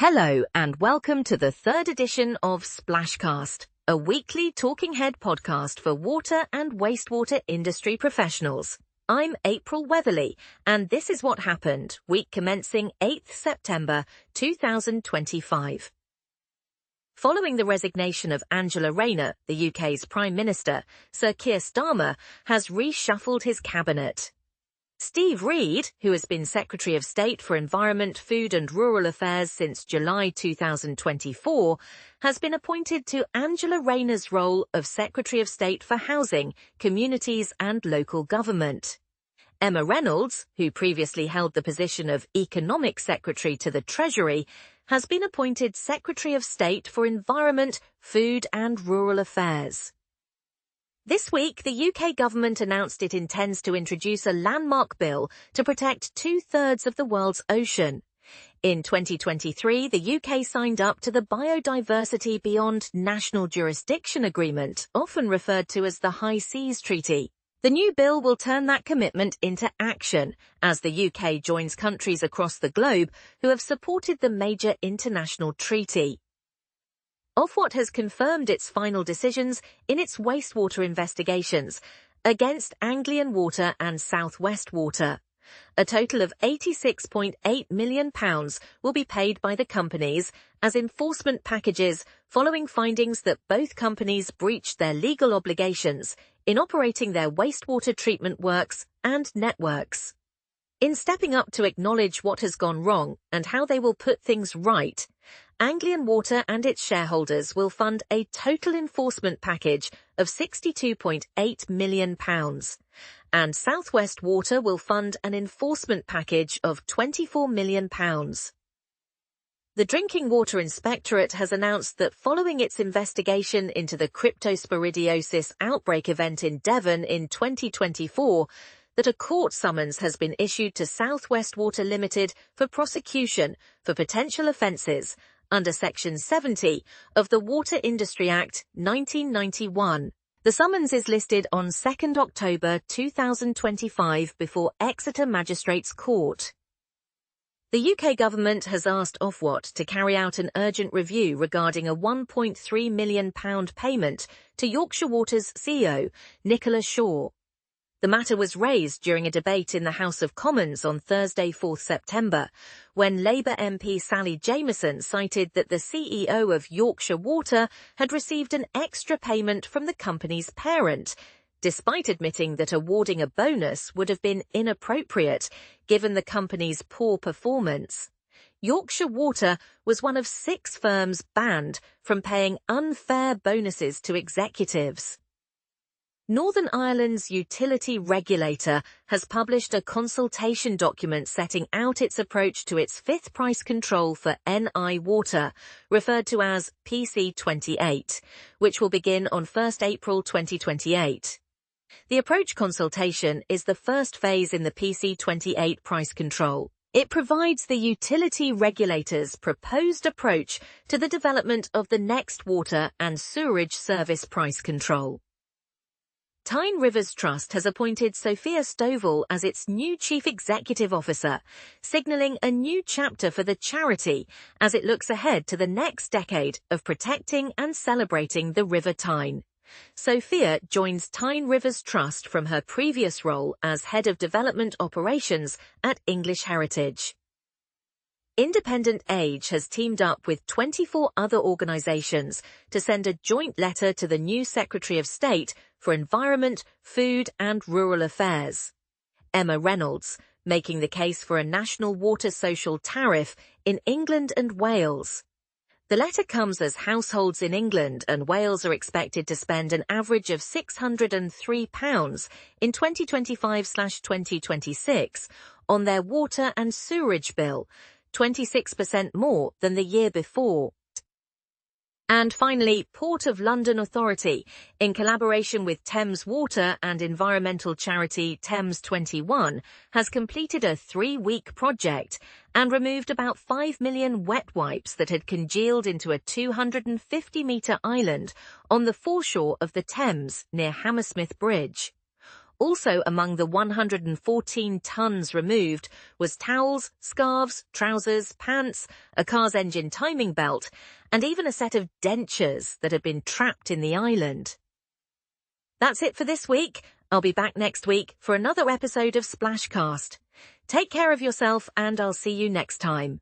Hello and welcome to the third edition of SplashCast, a weekly talking head podcast for water and wastewater industry professionals. I'm April Weatherley, and this is what happened week commencing 8th September 2025. Following the resignation of Angela Rayner, the UK's Prime Minister, Sir Keir Starmer has reshuffled his cabinet. Steve Reed, who has been Secretary of State for Environment, Food and Rural Affairs since July 2024, has been appointed to Angela Rayner's role of Secretary of State for Housing, Communities and Local Government. Emma Reynolds, who previously held the position of Economic Secretary to the Treasury, has been appointed Secretary of State for Environment, Food and Rural Affairs. This week, the UK government announced it intends to introduce a landmark bill to protect 2/3 of the world's ocean. In 2023, the UK signed up to the Biodiversity Beyond National Jurisdiction Agreement, often referred to as the High Seas Treaty. The new bill will turn that commitment into action as the UK joins countries across the globe who have supported the major international treaty. Ofwat has confirmed its final decisions in its wastewater investigations against Anglian Water and South West Water. A total of £86.8 million will be paid by the companies as enforcement packages following findings that both companies breached their legal obligations in operating their wastewater treatment works and networks. In stepping up to acknowledge what has gone wrong and how they will put things right, Anglian Water and its shareholders will fund a total enforcement package of £62.8 million, and South West Water will fund an enforcement package of £24 million. The Drinking Water Inspectorate has announced that following its investigation into the cryptosporidiosis outbreak event in Devon in 2024, that a court summons has been issued to South West Water Limited for prosecution for potential offences under Section 70 of the Water Industry Act 1991. The summons is listed on 2nd October 2025 before Exeter Magistrates Court. The UK government has asked Ofwat to carry out an urgent review regarding a £1.3 million payment to Yorkshire Water's CEO, Nicola Shaw. The matter was raised during a debate in the House of Commons on Thursday, 4th September, when Labour MP Sally Jamieson cited that the CEO of Yorkshire Water had received an extra payment from the company's parent, despite admitting that awarding a bonus would have been inappropriate given the company's poor performance. Yorkshire Water was one of 6 firms banned from paying unfair bonuses to executives. Northern Ireland's utility regulator has published a consultation document setting out its approach to its 5th price control for NI water, referred to as PC28, which will begin on 1st April 2028. The approach consultation is the first phase in the PC28 price control. It provides the utility regulator's proposed approach to the development of the next water and sewerage service price control. Tyne Rivers Trust has appointed Sophia Stovall as its new Chief Executive Officer, signalling a new chapter for the charity as it looks ahead to the next decade of protecting and celebrating the River Tyne. Sophia joins Tyne Rivers Trust from her previous role as Head of Development Operations at English Heritage. Independent Age has teamed up with 24 other organisations to send a joint letter to the new Secretary of State for Environment, Food and Rural Affairs, Emma Reynolds, making the case for a national water social tariff in England and Wales. The letter comes as households in England and Wales are expected to spend an average of £603 in 2025/2026 on their water and sewerage bill, 26% more than the year before. And finally, Port of London Authority, in collaboration with Thames Water and environmental charity Thames 21, has completed a 3-week project and removed about 5 million wet wipes that had congealed into a 250-metre island on the foreshore of the Thames near Hammersmith Bridge. Also among the 114 tons removed was towels, scarves, trousers, pants, a car's engine timing belt, and even a set of dentures that had been trapped in the island. That's it for this week. I'll be back next week for another episode of SplashCast. Take care of yourself, and I'll see you next time.